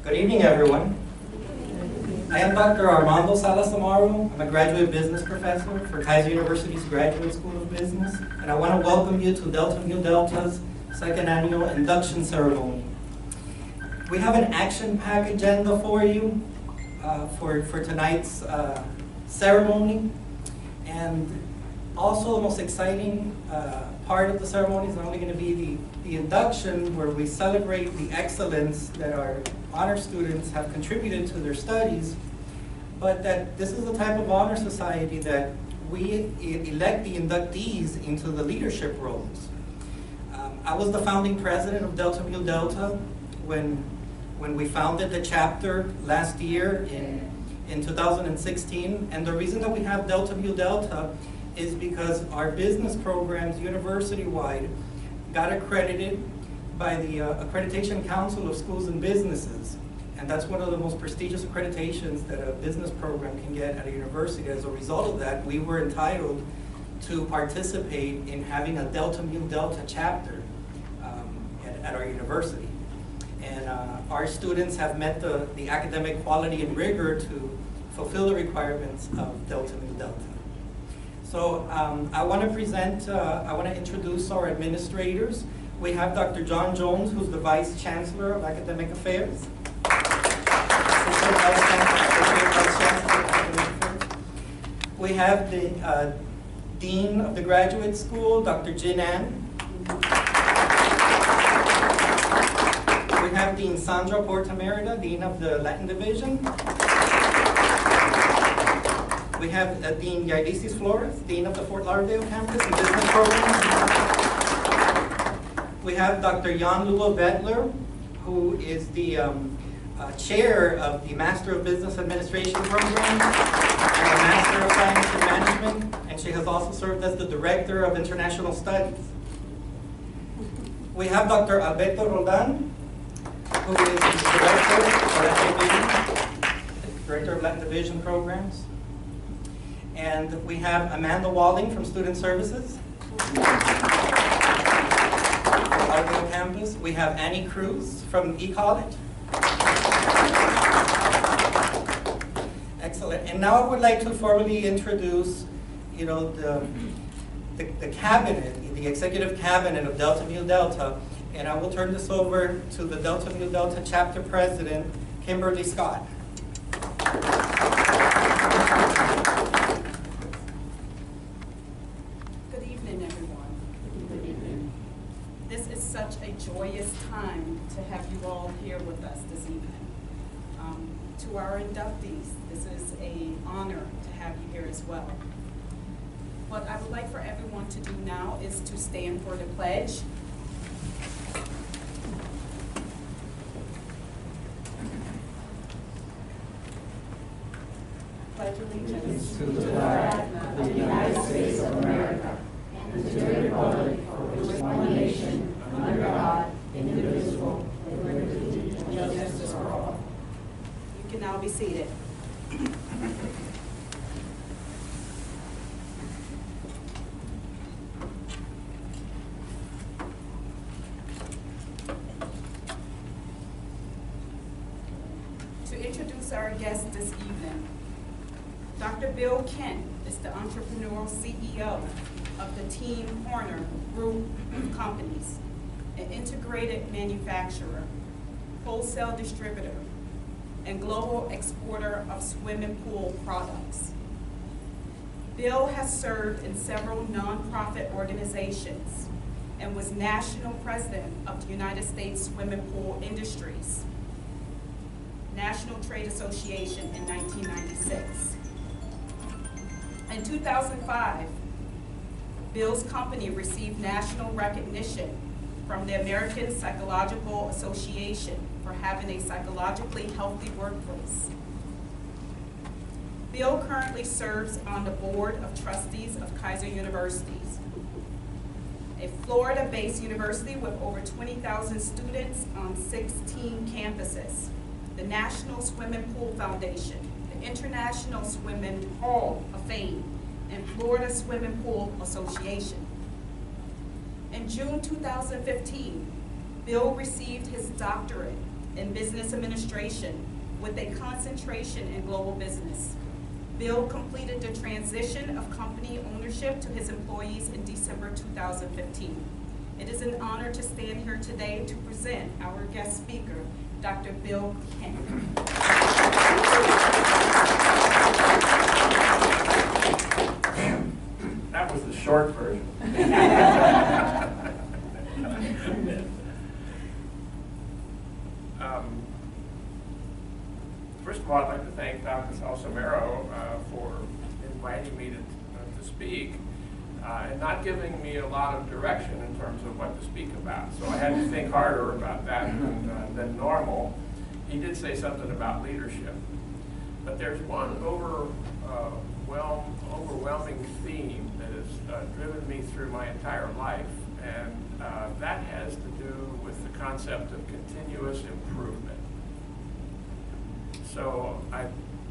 Good evening, everyone. I am Dr. Armando Salas Amaro. I'm a graduate business professor for Kaiser University's Graduate School of Business, and I want to welcome you to Delta Mu Delta's second annual induction ceremony. We have an action-packed agenda for you for tonight's ceremony, and also the most exciting part of the ceremony is not only going to be the induction, where we celebrate the excellence that our honor students have contributed to their studies, but that this is the type of honor society that we elect the inductees into the leadership roles. I was the founding president of Delta Mu Delta when we founded the chapter last year in 2016, and the reason that we have Delta Mu Delta is because our business programs university-wide got accredited by the Accreditation Council of Schools and Businesses. And that's one of the most prestigious accreditations that a business program can get at a university. As a result of that, we were entitled to participate in having a Delta Mu Delta chapter at our university. And our students have met the academic quality and rigor to fulfill the requirements of Delta Mu Delta. So I want to introduce our administrators. We have Dr. John Jones, who's the Vice Chancellor of Academic Affairs. We have the Dean of the Graduate School, Dr. Jin An. We have Dean Sandra Portamerida, Dean of the Latin Division. We have Dean Yardisis Flores, Dean of the Fort Lauderdale campus and business programs. We have Dr. Jan Lulo Vettler, who is the chair of the Master of Business Administration program and the Master of Science and Management, and she has also served as the Director of International Studies. We have Dr. Alberto Roldan, who is the Director of Latin Division programs. And we have Amanda Walling from Student Services. Lauderdale campus. We have Annie Cruz from eCollege. Excellent. And now I would like to formally introduce, the cabinet, the executive cabinet of Delta Mu Delta, and I will turn this over to the Delta Mu Delta chapter president, Kimberly Scott. Such a joyous time to have you all here with us this evening. To our inductees, this is an honor to have you here as well. What I would like for everyone to do now is to stand for the pledge. Pledge allegiance to the flag of the United States of America and to the republic for which one nation, under God, indivisible, with liberty and justice for all. You can now be seated. To introduce our guest this evening, Dr. Bill Kent is the entrepreneurial CEO of the Team Horner Group of Companies, an integrated manufacturer, wholesale distributor, and global exporter of swimming pool products. Bill has served in several nonprofit organizations and was national president of the United States Swimming Pool Industries National Trade Association in 1996. In 2005, Bill's company received national recognition from the American Psychological Association for having a psychologically healthy workplace. Bill currently serves on the board of trustees of Kaiser Universities, a Florida-based university with over 20,000 students on 16 campuses, the National Swimming Pool Foundation, the International Swimming Hall of Fame, and Florida Swimming Pool Association. In June 2015, Bill received his doctorate in business administration with a concentration in global business. Bill completed the transition of company ownership to his employees in December 2015. It is an honor to stand here today to present our guest speaker, Dr. Bill Kent. That was the short version. First of all, I'd like to thank Dr. Salsamero for inviting me to speak and not giving me a lot of direction in terms of what to speak about. So I had to think harder about that than normal. He did say something about leadership, but there's one overwhelming theme that has driven me through my entire life, and that has to do with the concept of continuous improvement. So I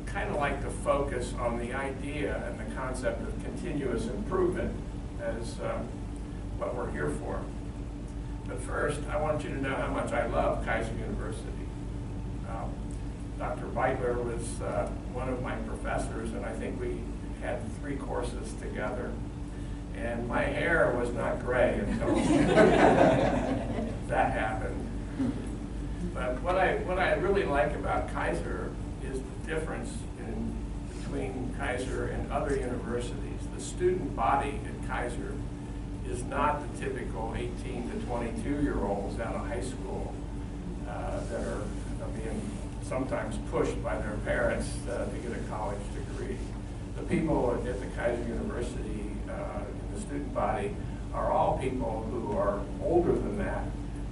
kind of like to focus on the idea and the concept of continuous improvement as what we're here for. But first, I want you to know how much I love Kaiser University. Dr. Beitler was one of my professors, and I think we had 3 courses together. And my hair was not gray until that happened. But what I really like about Kaiser is the difference between Kaiser and other universities. The student body at Kaiser is not the typical 18 to 22-year-olds out of high school that are being sometimes pushed by their parents to get a college degree. The people at the Kaiser University in the student body are all people who are older than that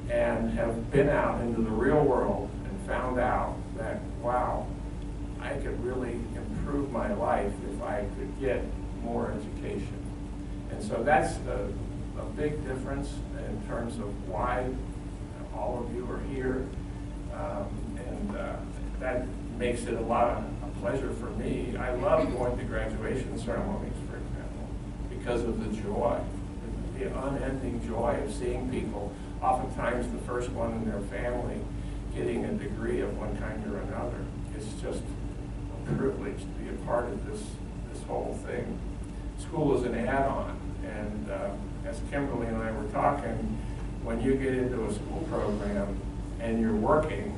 and have been out into the real world and found out that, wow, I could really improve my life if I could get more education. And so that's a big difference in terms of why all of you are here. That makes it a pleasure for me. I love going to graduation ceremonies, for example, because of the joy, the unending joy of seeing people, oftentimes the first one in their family, getting a degree of one kind or another. It's just a privilege to be a part of this whole thing. School is an add-on, and as Kimberly and I were talking, when you get into a school program and you're working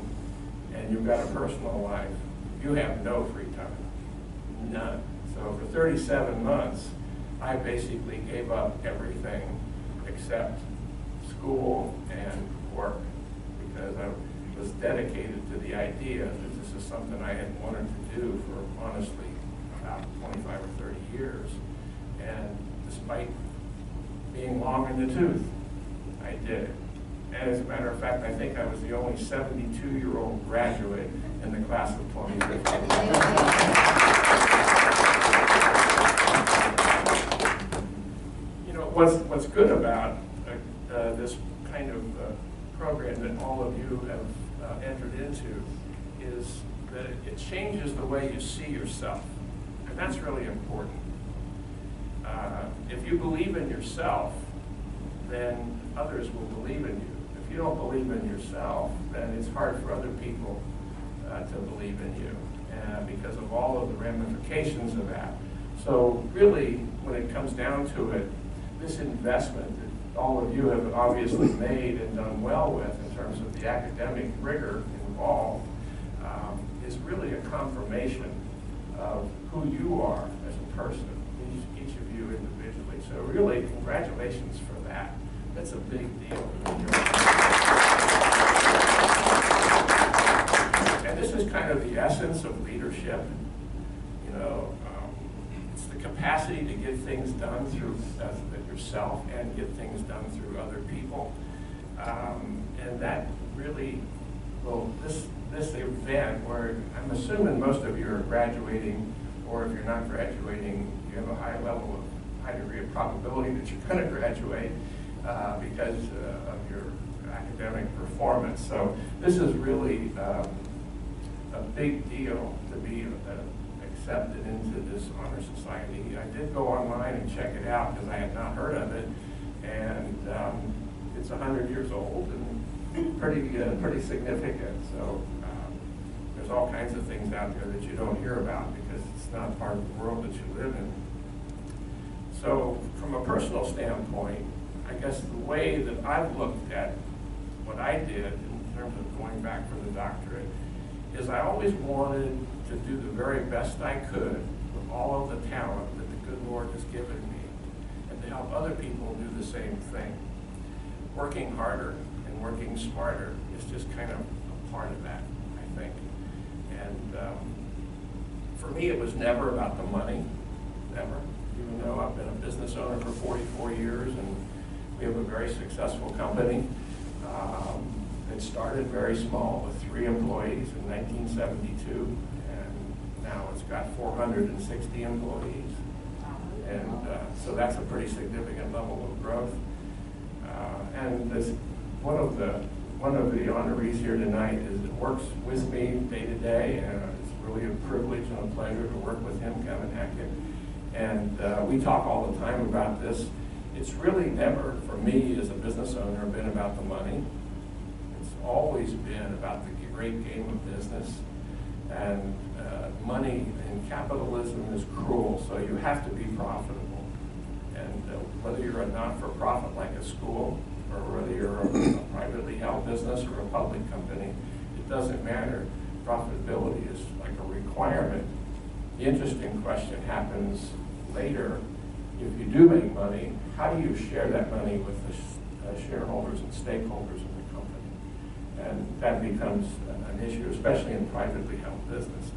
and you've got a personal life, you have no free time, none. So for 37 months, I basically gave up everything except school and work, because I was dedicated to the idea that this is something I had wanted to do for, honestly, about 25 or 30 years. And despite being long in the tooth, I did it. And as a matter of fact, I think I was the only 72-year-old graduate in the class of 2015. You know, what's good about this kind of program that all of you have entered into is that it changes the way you see yourself. And that's really important. If you believe in yourself, then others will believe in you. If you don't believe in yourself, then it's hard for other people to believe in you because of all of the ramifications of that. So really, when it comes down to it, this investment that all of you have obviously made and done well with in terms of the academic rigor involved is really a confirmation of who you are as a person, each of you individually. So really, congratulations for that. That's a big deal. And this is kind of the essence of leadership. You know, it's the capacity to get things done through yourself and get things done through other people. And that really, well, this event where I'm assuming most of you are graduating, or if you're not graduating, you have a high degree of probability that you're going to graduate because of your academic performance. So this is really a big deal to be accepted into this honor society. I did go online and check it out because I had not heard of it, and it's 100 years old, and pretty significant. So there's all kinds of things out there that you don't hear about because it's not part of the world that you live in. So from a personal standpoint, I guess the way that I've looked at what I did in terms of going back for the doctorate is I always wanted to do the very best I could with all of the talent that the good Lord has given me and to help other people do the same thing. Working harder and working smarter is just kind of a part of that, I think. And for me, it was never about the money, never. Even though I've been a business owner for 44 years and we have a very successful company. It started very small with 3 employees in 1972, and now it's got 460 employees. And so that's a pretty significant level of growth. And this, one of the honorees here tonight works with me day to day, and it's really a privilege and a pleasure to work with him, Kevin Hackett. And we talk all the time about this. It's really never, for me as a business owner, been about the money. It's always been about the great game of business. And money in capitalism is cruel, so you have to be profitable. And whether you're a not-for-profit like a school, or whether you're a privately held business or a public company, it doesn't matter. Profitability is like a requirement. The interesting question happens later. If you do make money, how do you share that money with the shareholders and stakeholders in the company? And that becomes an issue, especially in privately held businesses.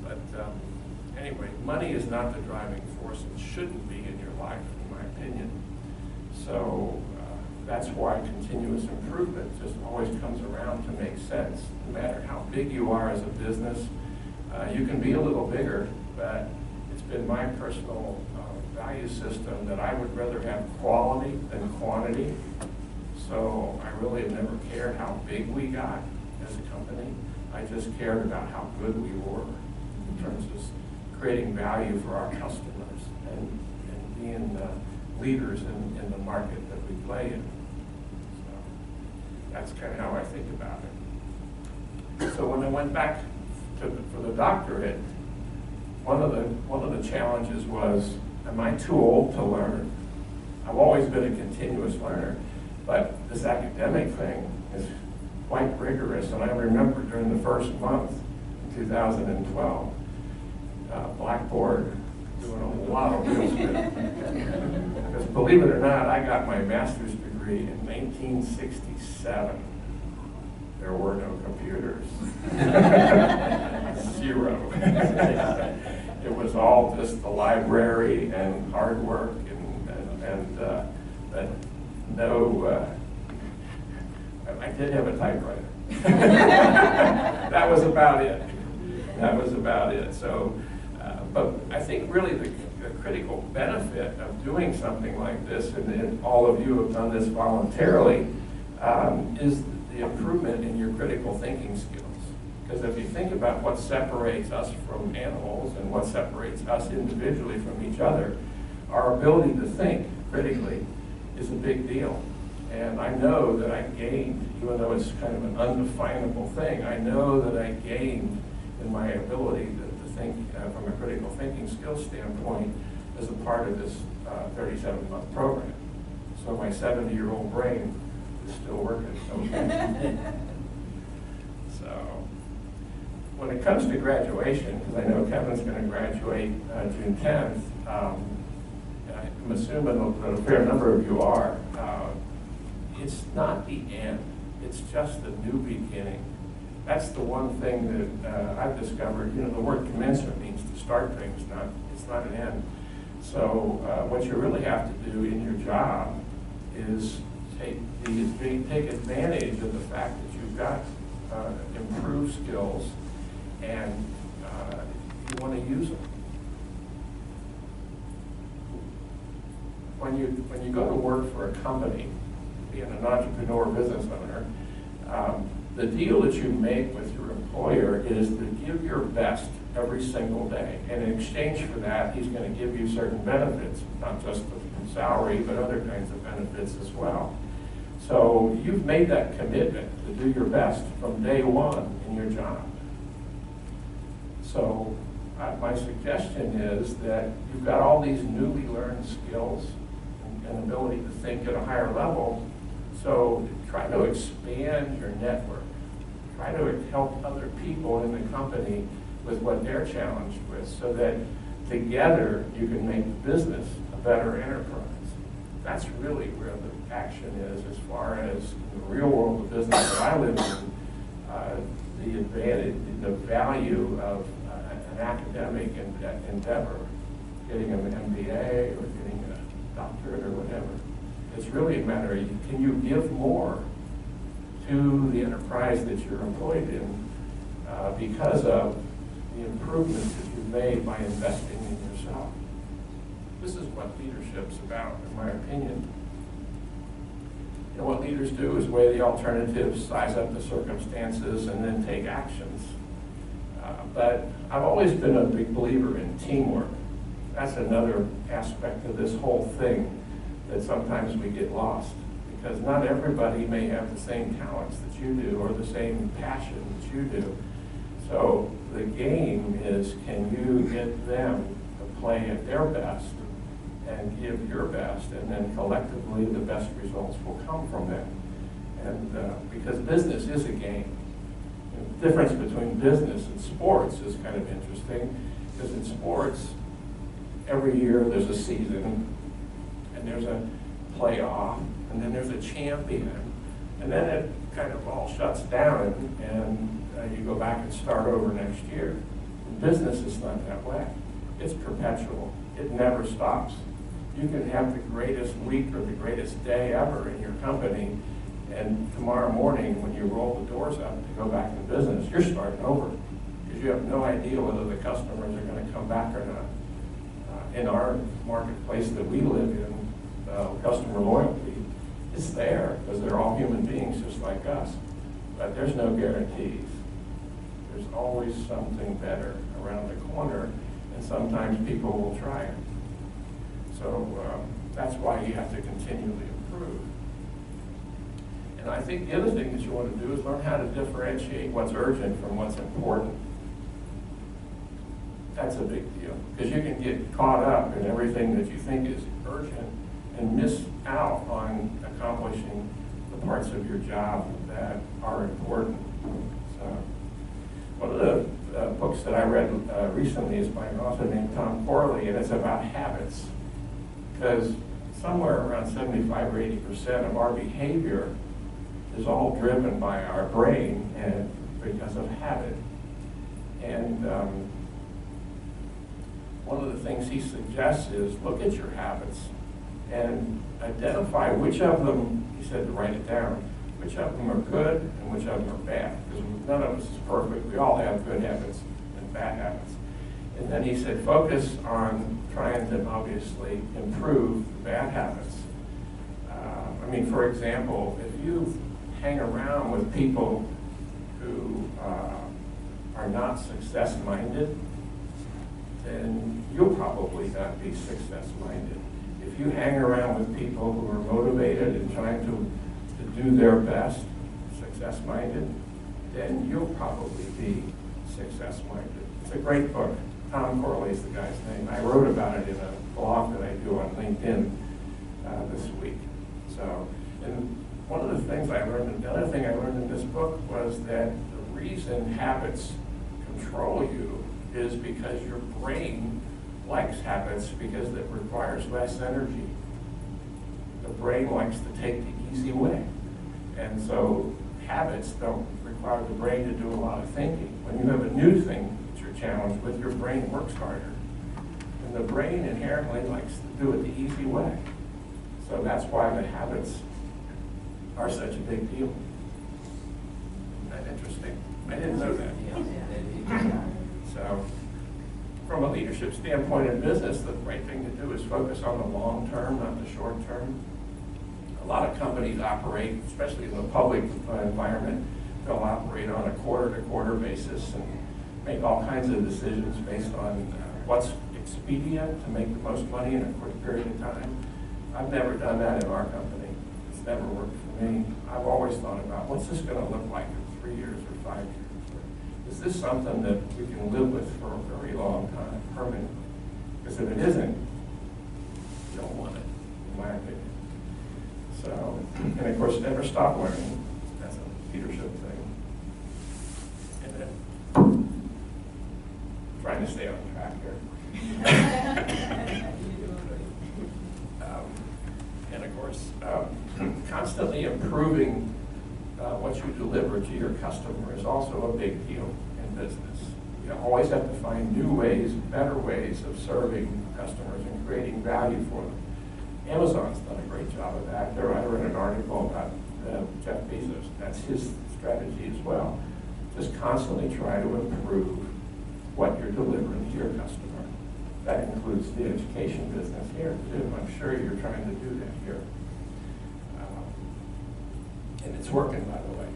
But anyway, money is not the driving force. It shouldn't be in your life, in my opinion. So that's why continuous improvement just always comes around to make sense. No matter how big you are as a business, you can be a little bigger, but it's been my personal value system that I would rather have quality than quantity. So I really have never cared how big we got as a company. I just cared about how good we were in terms of creating value for our customers and being leaders in the market that we play in. So that's kind of how I think about it. So when I went back for the doctorate, one of the challenges was, am I too old to learn? I've always been a continuous learner, but this academic thing is quite rigorous. And I remember during the first month in 2012, Blackboard doing a lot of wheelspin. Because believe it or not, I got my master's degree in 1967. There were no computers. 0. It was all just the library and hard work but no, I did have a typewriter. That was about it. So, but I think really the critical benefit of doing something like this, and all of you have done this voluntarily, is the improvement in your critical thinking skills. Because if you think about what separates us from animals and what separates us individually from each other, our ability to think critically is a big deal. And I know that I gained, even though it's kind of an undefinable thing, I know that I gained in my ability to think from a critical thinking skills standpoint as a part of this 37-month program. So my 70-year-old brain is still working. Okay. So when it comes to graduation, because I know Kevin's going to graduate June 10th, I'm assuming that a fair number of you are, it's not the end. It's just a new beginning. That's the one thing that I've discovered. You know, the word commencement means to start things, it's not an end. So what you really have to do in your job is take advantage of the fact that you've got improved skills and you want to use them. When you go to work for a company, being an entrepreneur business owner, the deal that you make with your employer is to give your best every single day. And in exchange for that, he's going to give you certain benefits, not just the salary, but other kinds of benefits as well. So you've made that commitment to do your best from day one in your job. So my suggestion is that you've got all these newly learned skills and ability to think at a higher level. So try to expand your network. Try to help other people in the company with what they're challenged with, so that together you can make the business a better enterprise. That's really where the action is as far as the real world of business that I live in. The advantage, the value of an academic endeavor, getting an MBA or getting a doctorate or whatever. It's really a matter of, can you give more to the enterprise that you're employed in because of the improvements that you've made by investing in yourself. This is what leadership's about, in my opinion. You know, what leaders do is weigh the alternatives, size up the circumstances, and then take actions. But I've always been a big believer in teamwork. That's another aspect of this whole thing that sometimes we get lost, because not everybody may have the same talents that you do or the same passion that you do. So the game is, can you get them to play at their best and give your best, and then collectively the best results will come from them. And because business is a game. The difference between business and sports is kind of interesting, because in sports, every year there's a season, and there's a playoff, and then there's a champion, and then it kind of all shuts down, and you go back and start over next year. In business, it's not that way. It's perpetual. It never stops. You can have the greatest week or the greatest day ever in your company, and tomorrow morning when you roll the doors up to go back in business, you're starting over, because you have no idea whether the customers are going to come back or not. In our marketplace that we live in, customer loyalty is there, because they're all human beings just like us. But there's no guarantees. There's always something better around the corner, and sometimes people will try it. So that's why you have to continually improve. And I think the other thing that you want to do is learn how to differentiate what's urgent from what's important. That's a big deal, because you can get caught up in everything that you think is urgent and miss out on accomplishing the parts of your job that are important. So, one of the books that I read recently is by an author named Tom Corley, and it's about habits. Because somewhere around 75 or 80% of our behavior is all driven by our brain and because of habit. And one of the things he suggests is look at your habits and identify which of them, he said to write it down, which of them are good and which of them are bad. Because none of us is perfect. We all have good habits and bad habits. And then he said focus on trying to obviously improve the bad habits. I mean, for example, if you hang around with people who are not success-minded, then you'll probably not be success-minded. If you hang around with people who are motivated and trying to do their best, success-minded, then you'll probably be success-minded. It's a great book. Tom Corley is the guy's name. I wrote about it in a blog that I do on LinkedIn this week. So, and one of the things I learned, the other thing I learned in this book was that the reason habits control you is because your brain likes habits because it requires less energy. The brain likes to take the easy way. And so habits don't require the brain to do a lot of thinking. When you have a new thing that you're challenged with, your brain works harder. And the brain inherently likes to do it the easy way. So that's why the habits are such a big deal. Isn't that interesting? I didn't know that. So, from a leadership standpoint in business, the right thing to do is focus on the long term, not the short term. A lot of companies operate, especially in the public environment, they'll operate on a quarter-to-quarter basis and make all kinds of decisions based on what's expedient to make the most money in a quick period of time. I've never done that in our company. It's never worked for me. me, I've always thought about what's this going to look like in 3 years or 5 years? Is this something that we can live with for a very long time, permanently? Because if it isn't, you don't want it, in my opinion. So, and of course, never stop learning. That's a leadership thing. And then trying to stay on track here. And of course, constantly improving what you deliver to your customer is also a big deal in business. You always have to find new ways, better ways of serving customers and creating value for them. Amazon's done a great job of that. I read an article about Jeff Bezos. That's his strategy as well. Just constantly try to improve what you're delivering to your customer. That includes the education business here too. I'm sure you're trying to do that here. And it's working, by the way.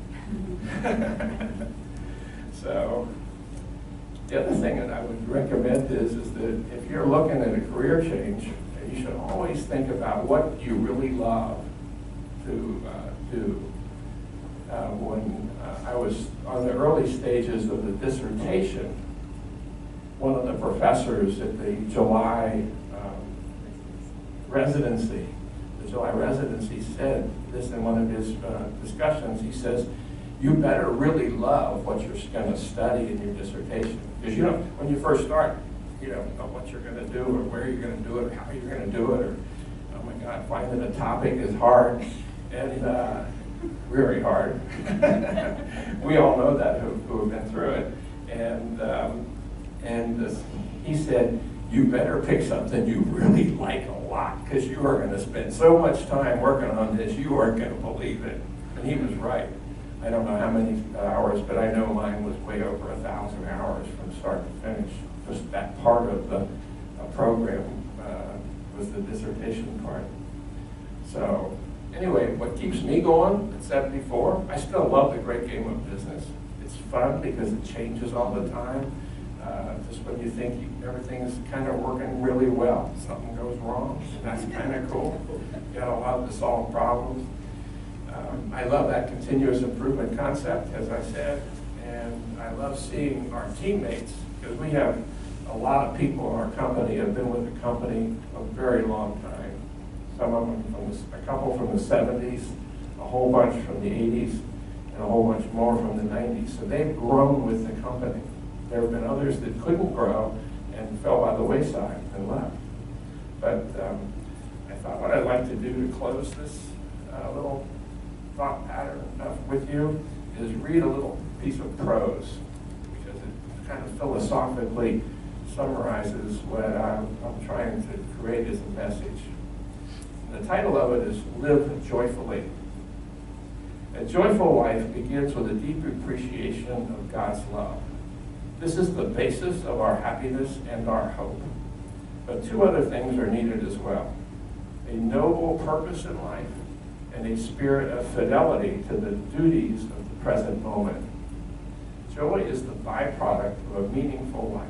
So the other thing that I would recommend is that if you're looking at a career change, you should always think about what you really love to do. When I was on the early stages of the dissertation, one of the professors at the July residency said this in one of his discussions. He says, you better really love what you're going to study in your dissertation. Because you know, when you first start, you don't know what you're going to do or where you're going to do it or how you're going to do it, or, oh my God, finding a topic is hard, and very hard. We all know that who have been through it. And he said, you better pick something you really like a lot, because you are going to spend so much time working on this, you aren't going to believe it. And he was right. I don't know how many hours, but I know mine was way over 1,000 hours from start to finish. Just that part of the program was the dissertation part. So anyway, what keeps me going at 74, I still love the great game of business. It's fun because it changes all the time. Just when you think everything's kind of working really well, something goes wrong, and that's kind of cool. You gotta love to solve problems. I love that continuous improvement concept, as I said, and I love seeing our teammates, because we have a lot of people in our company have been with the company a very long time. Some of them a couple from the 70s, a whole bunch from the 80s, and a whole bunch more from the 90s. So they've grown with the company. There have been others that couldn't grow and fell by the wayside and left. But I thought what I'd like to do to close this little thought pattern with you is read a little piece of prose, because it kind of philosophically summarizes what I'm trying to create as a message. And the title of it is Live Joyfully. A joyful life begins with a deep appreciation of God's love. This is the basis of our happiness and our hope. But two other things are needed as well: a noble purpose in life and a spirit of fidelity to the duties of the present moment. Joy is the byproduct of a meaningful life.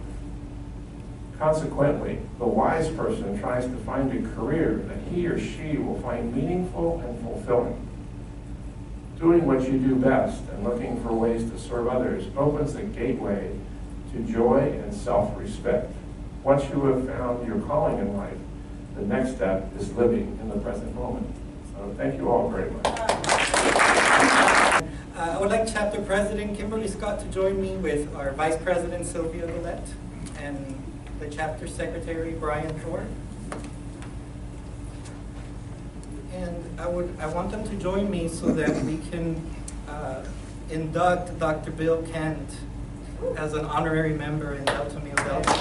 Consequently, the wise person tries to find a career that he or she will find meaningful and fulfilling. Doing what you do best and looking for ways to serve others opens the gateway to joy and self-respect. Once you have found your calling in life, the next step is living in the present moment. So thank you all very much. I would like Chapter President Kimberly Scott to join me with our Vice President Sylvia Villette and the Chapter Secretary Brian Thor. And I want them to join me so that we can induct Dr. Bill Kent as an honorary member in Delta Mu Delta.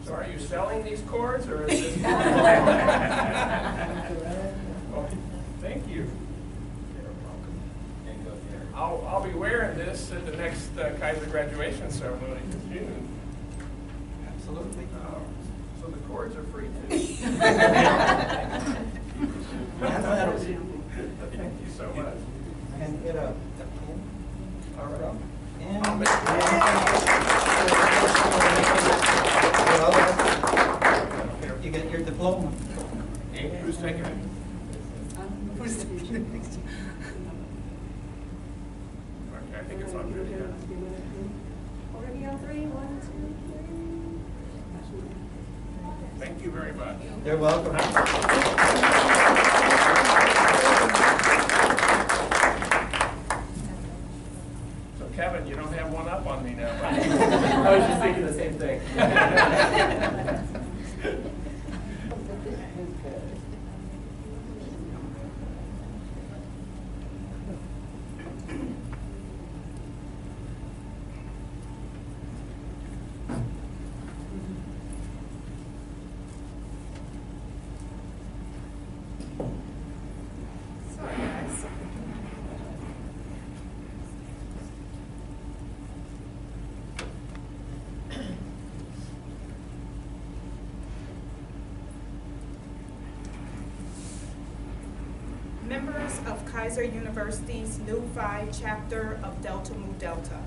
So are you selling these cords, or is this? Thank you. I'll be wearing this at the next Kaiser graduation ceremony in June. Absolutely. So the cords are free too. Thank you so much. And get a pin. All right. And diploma. Who's taking it? Okay, I think it's on video. Already on three, 1, 2, 3. Thank you very much. You're welcome. So Kevin, you don't have one up on me now, right? I was just thinking the same thing. Sorry, guys. Members of Kaiser University's Nu Phi chapter of Delta Mu Delta,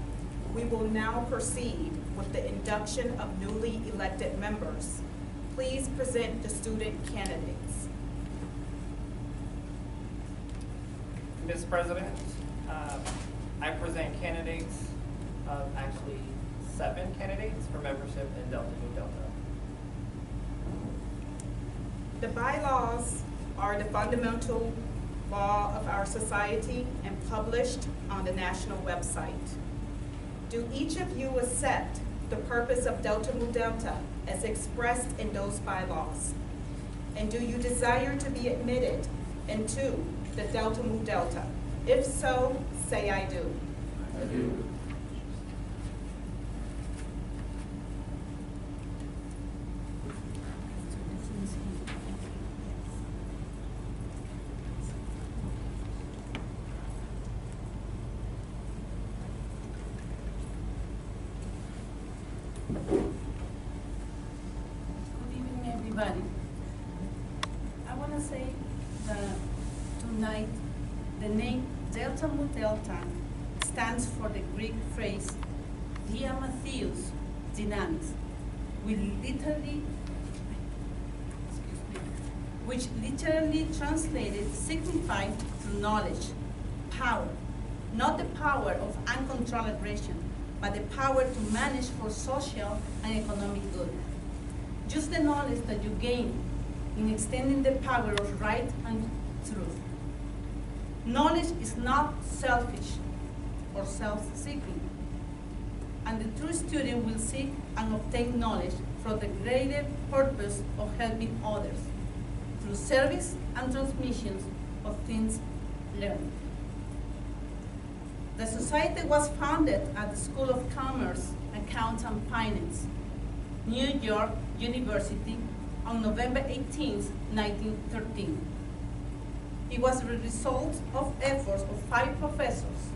we will now proceed with the induction of newly elected members. Please present the student candidates. Ms. President, I present candidates actually 7 candidates for membership in Delta Nu Delta. The bylaws are the fundamental law of our society and published on the national website. Do each of you accept the purpose of Delta Mu Delta as expressed in those bylaws? And do you desire to be admitted into the Delta Mu Delta? If so, say I do. I do. Good evening, everybody. I want to say that tonight the name Delta Mu Delta stands for the Greek phrase Diamatheus Dynamis, which literally translated signifies knowledge, power, not the power of uncontrolled aggression, but the power to manage for social and economic good. Use the knowledge that you gain in extending the power of right and truth. Knowledge is not selfish or self-seeking, and the true student will seek and obtain knowledge for the greater purpose of helping others through service and transmissions of things learned. The society was founded at the School of Commerce, Accounts and Finance, New York University, on November 18, 1913. It was the result of efforts of 5 professors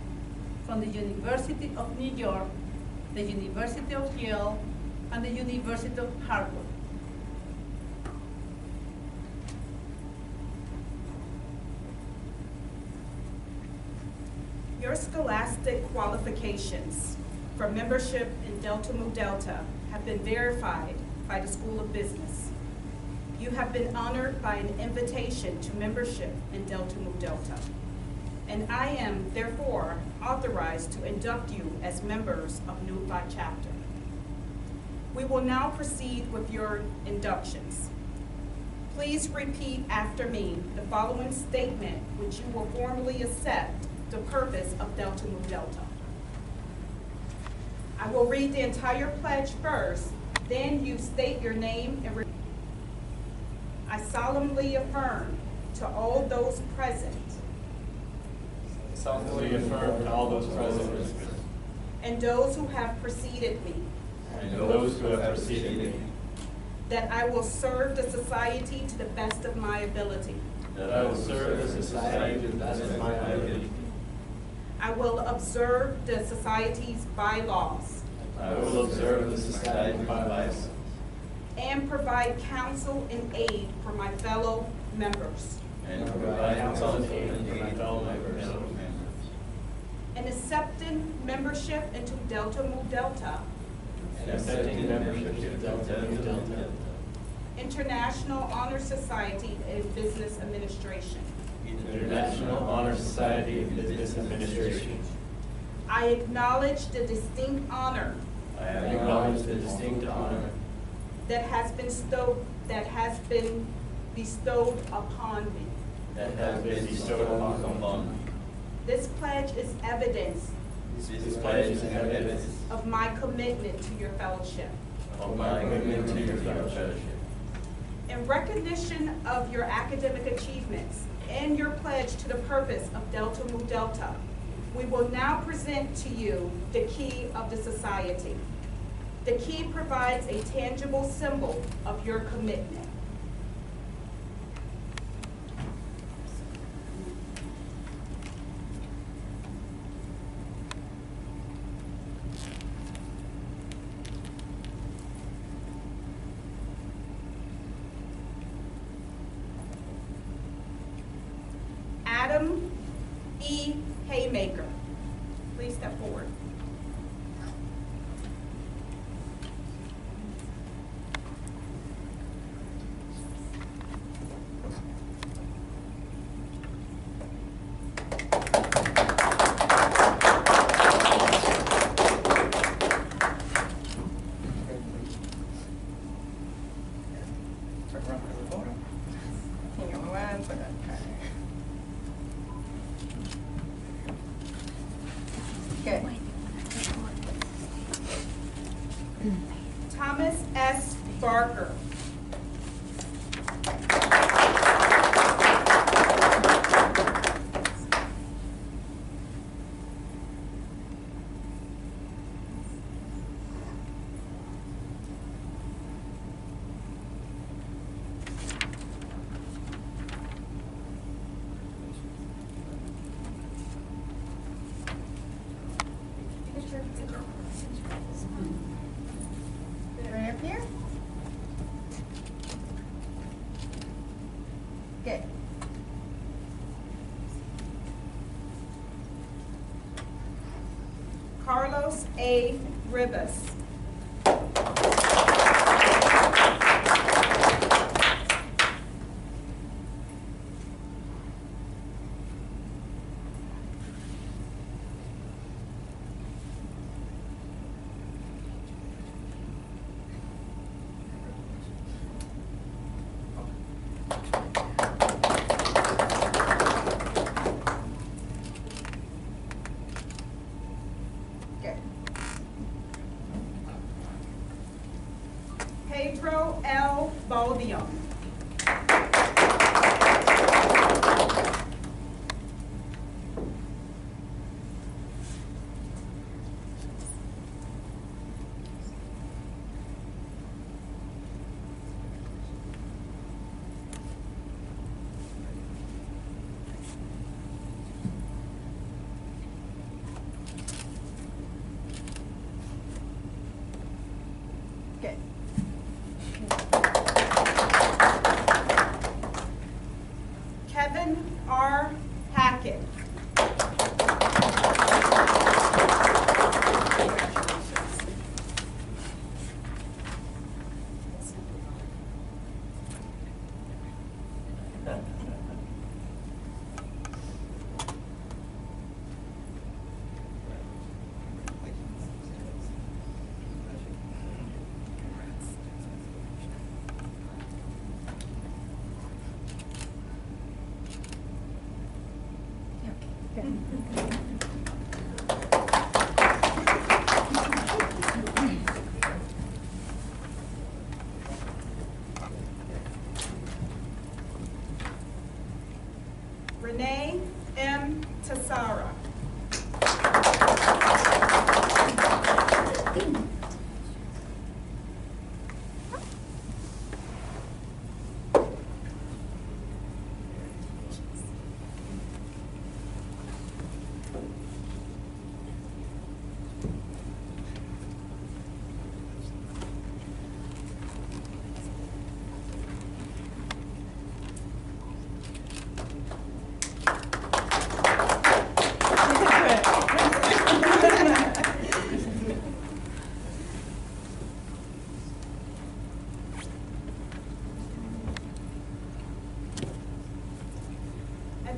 from the University of New York, the University of Yale, and the University of Harvard. Your scholastic qualifications for membership in Delta Mu Delta have been verified by the School of Business. You have been honored by an invitation to membership in Delta Mu Delta, and I am therefore authorized to induct you as members of Nu Phi chapter. We will now proceed with your inductions. Please repeat after me the following statement, which you will formally accept the purpose of Delta Mu Delta. I will read the entire pledge first, then you state your name and I solemnly affirm to all those present Solemnly affirm to all those present and those who have preceded me and those who have preceded me that I will serve the society to the best of my ability. that I will serve the society to the best of my ability. I will observe the society's bylaws I will observe the society's bylaws and provide counsel and aid for my fellow members. and provide counsel and aid for my fellow members. In accepting membership into Delta Mu Delta, And accepting membership to Delta Nu Delta. in International Honor Society in Business Administration. International Honor Society in Business Administration. I acknowledge the distinct honor I acknowledge the distinct honor that has been bestowed upon me. that has been bestowed upon me. This pledge is evidence This pledge is evidence of my commitment to your fellowship. of my commitment to your fellowship. In recognition of your academic achievements and your pledge to the purpose of Delta Mu Delta, we will now present to you the key of the society. The key provides a tangible symbol of your commitment. Adam E. Haymaker, please step forward. Thomas S. Barker. Right up here. Good. Carlos A. Ribas. Good. Pedro L. Baldion. Good. Kevin R. Hackett. Renee M. Tassara.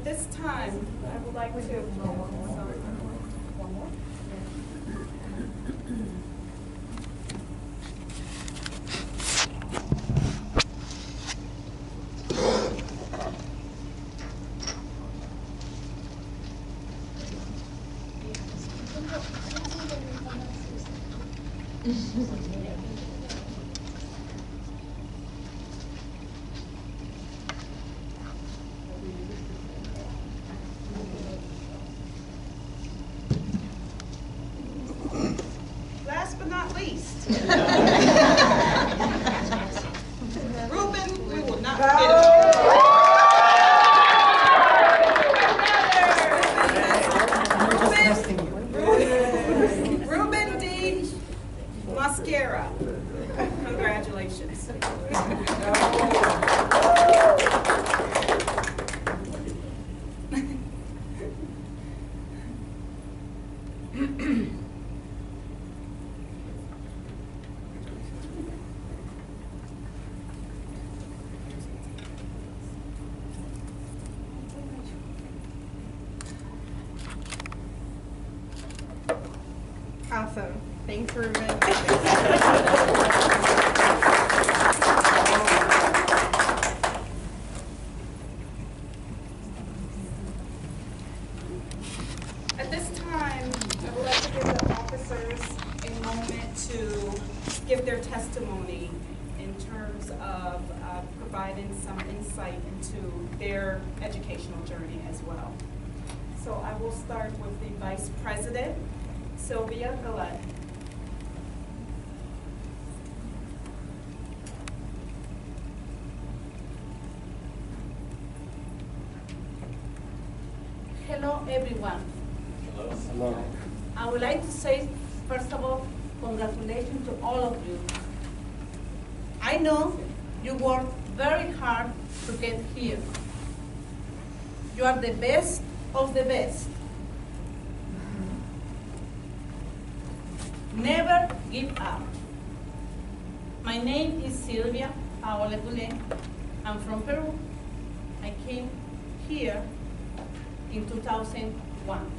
this time, I would like to. One more? Last but not least. Ruben, we will not forget about you. Ruben D. Mascara. Congratulations. Awesome. Thanks, Ruben. At this time, I would like to give the officers a moment to give their testimony in terms of providing some insight into their educational journey as well. So I will start with the Vice President, Sylvia Gillette. Hello, everyone. Hello. I would like to say, first of all, congratulations to all of you. I know you worked very hard to get here. You are the best of the best. Never give up. My name is Sylvia Paola Goulet. I'm from Peru. I came here in 2001.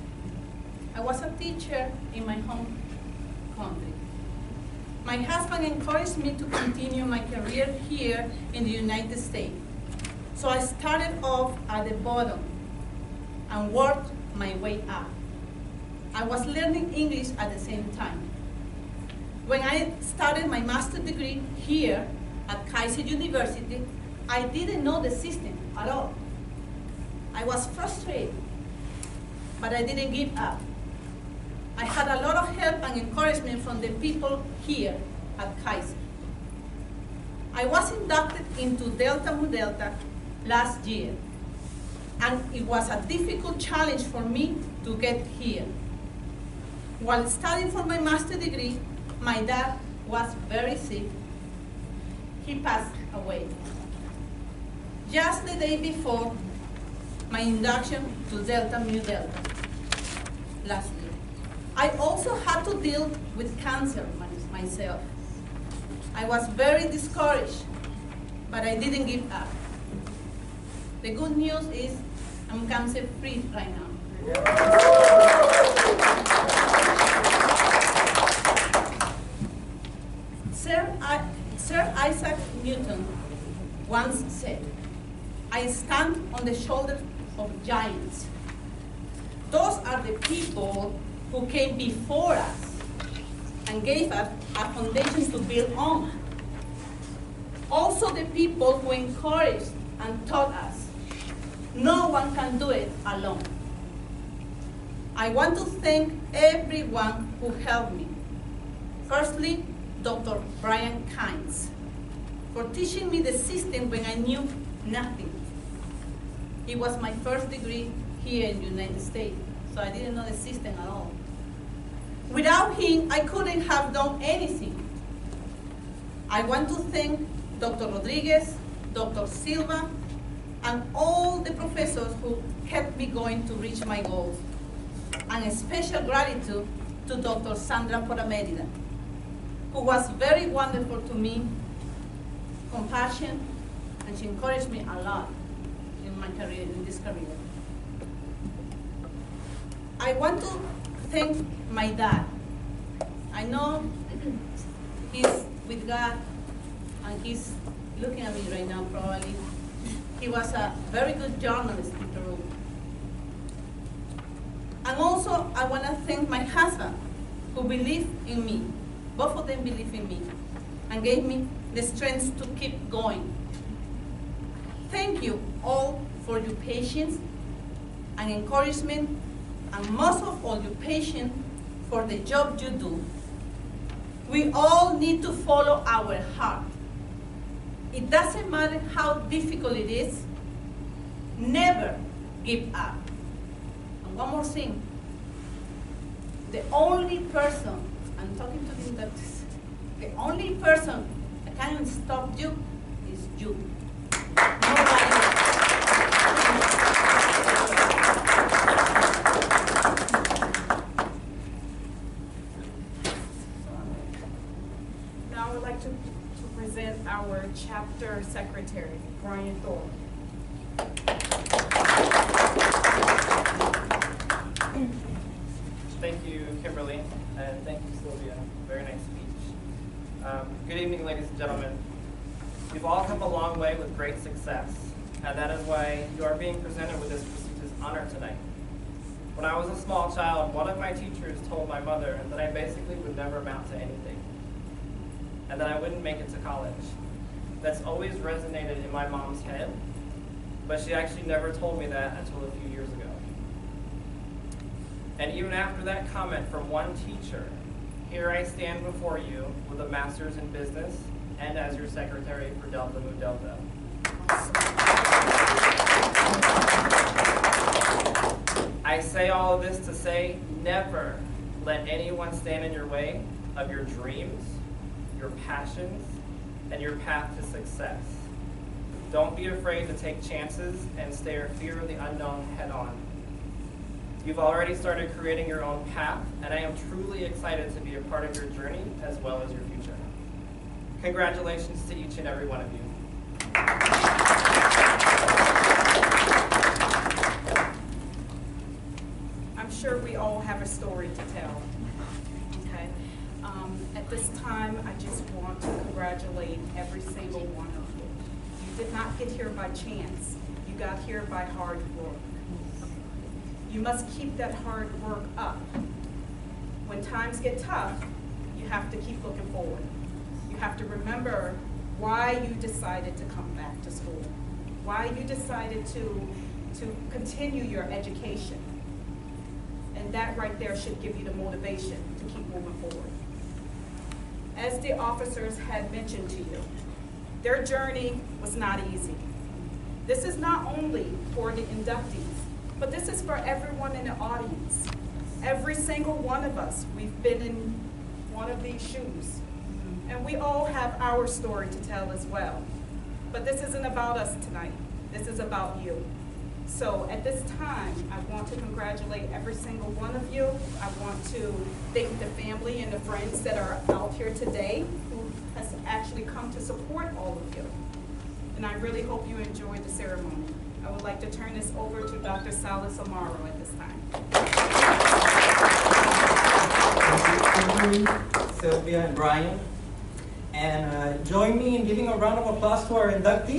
I was a teacher in my home country. My husband encouraged me to continue my career here in the United States. So I started off at the bottom and worked my way up. I was learning English at the same time. When I started my master's degree here at Kaiser University, I didn't know the system at all. I was frustrated, but I didn't give up. I had a lot of help and encouragement from the people here at Kaiser. I was inducted into Delta Mu Delta last year, and it was a difficult challenge for me to get here. While studying for my master's degree, my dad was very sick. He passed away. Just the day before my induction to Delta Mu Delta last year. I also had to deal with cancer myself. I was very discouraged, but I didn't give up. The good news is I'm cancer-free right now. Sir Isaac Newton once said, "I stand on the shoulders of giants." Those are the people who came before us and gave us a foundation to build on. Also the people who encouraged and taught us. No one can do it alone. I want to thank everyone who helped me. Firstly, Dr. Brian Kynes for teaching me the system when I knew nothing. It was my first degree here in the United States, so I didn't know the system at all. Without him, I couldn't have done anything. I want to thank Dr. Rodriguez, Dr. Silva, and all the professors who kept me going to reach my goals. And a special gratitude to Dr. Sandra Poramerida, who was very wonderful to me, compassion, and she encouraged me a lot in my career, in this career. I want to thank my dad. I know he's with God, and he's looking at me right now probably. He was a very good journalist in Peru. And also, I want to thank my husband, who believed in me. Both of them believed in me, and gave me the strength to keep going. Thank you all for your patience and encouragement, and most of all, your patience for the job you do. We all need to follow our heart. It doesn't matter how difficult it is, never give up. And one more thing, the only person, I'm talking to the inductees, the only person that can stop you is you. Nobody else. Now I would like to present our chapter secretary, Brian Thorpe. Thank you, Kimberly, and thank you, Sylvia. Very nice speech. Good evening, ladies and gentlemen. You've all come a long way with great success, and that is why you are being presented with this prestigious honor tonight. When I was a small child, one of my teachers told my mother that I basically would never amount to anything, and that I wouldn't make it to college. That's always resonated in my mom's head, but she actually never told me that until a few years ago. And even after that comment from one teacher, here I stand before you with a master's in business and as your secretary for Delta Mu Delta. I say all of this to say, never let anyone stand in your way of your dreams, your passions, and your path to success. Don't be afraid to take chances and stare fear of the unknown head on. You've already started creating your own path, and I am truly excited to be a part of your journey as well as your future. Congratulations to each and every one of you. I'm sure we all have a story to tell, okay? At this time, I just want to congratulate every single one of you. You did not get here by chance. You got here by hard work. You must keep that hard work up. When times get tough, you have to keep looking forward. You have to remember why you decided to come back to school, why you decided to continue your education. And that right there should give you the motivation to keep moving forward. As the officers had mentioned to you, their journey was not easy. This is not only for the inductees, but this is for everyone in the audience. Every single one of us, we've been in one of these shoes. And we all have our story to tell as well. But this isn't about us tonight. This is about you. So at this time, I want to congratulate every single one of you. I want to thank the family and the friends that are out here today who has actually come to support all of you. And I really hope you enjoy the ceremony. I would like to turn this over to Dr. Salas Amaro at this time. Thank you, Kimberly, Sylvia, and Brian. And join me in giving a round of applause to our inductees.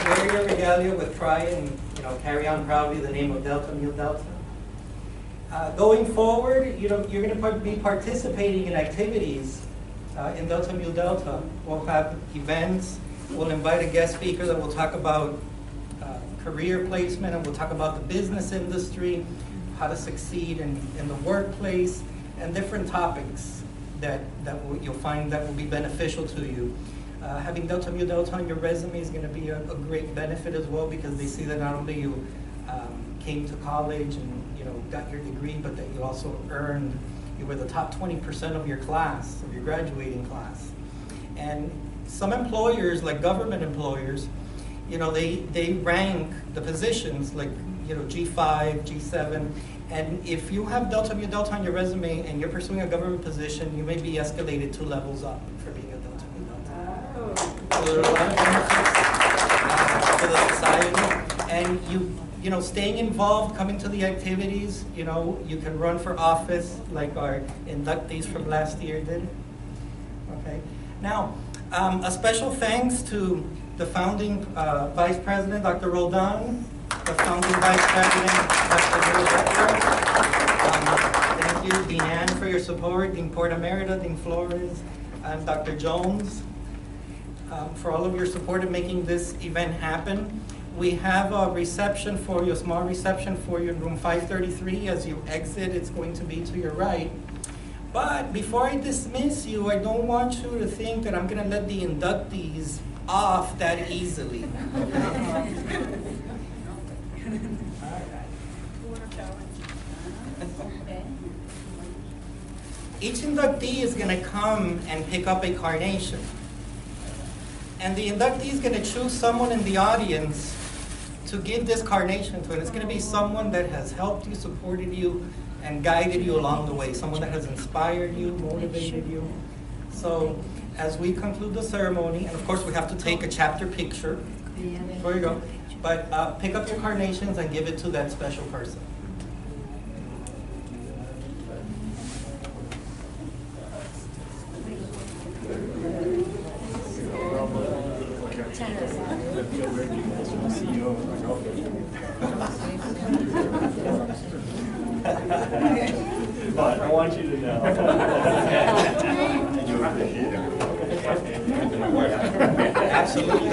Wear your regalia with pride and carry on proudly the name of Delta Mu Delta. Going forward, you're going to be participating in activities in Delta Mu Delta. We'll have events. We'll invite a guest speaker that will talk about career placement, and we'll talk about the business industry, how to succeed in the workplace, and different topics that you'll find that will be beneficial to you. Having Delta Mu Delta on your resume is going to be a great benefit as well, because they see that not only you came to college and got your degree, but that you also earned, you were the top 20% of your class, of your graduating class. And some employers, like government employers, they rank the positions like G5, G7, and if you have Delta Mu Delta on your resume and you're pursuing a government position, you may be escalated 2 levels up for being a Delta Mu Delta. So there are a lot of benefits. for the society. And you know, staying involved, coming to the activities, you know, you can run for office like our inductees from last year did. Okay. Now, a special thanks to the founding Vice President, Dr. Roldan, the founding Vice President, Dr. Miller. Thank you, Dean Ann, for your support, Dean Porta Merida, Dean Flores, and Dr. Jones, for all of your support in making this event happen. We have a reception for you, a small reception for you in room 533. As you exit, it's going to be to your right. But before I dismiss you, I don't want you to think that I'm going to let the inductees off that easily. Each inductee is going to come and pick up a carnation. And the inductee is going to choose someone in the audience to give this carnation to. And it's going to be someone that has helped you, supported you, and guided you along the way. Someone that has inspired you, motivated you. So as we conclude the ceremony, and of course we have to take a chapter picture. Before you go. But pick up your carnations and give it to that special person. But I want you to know. And you appreciate it. Absolutely.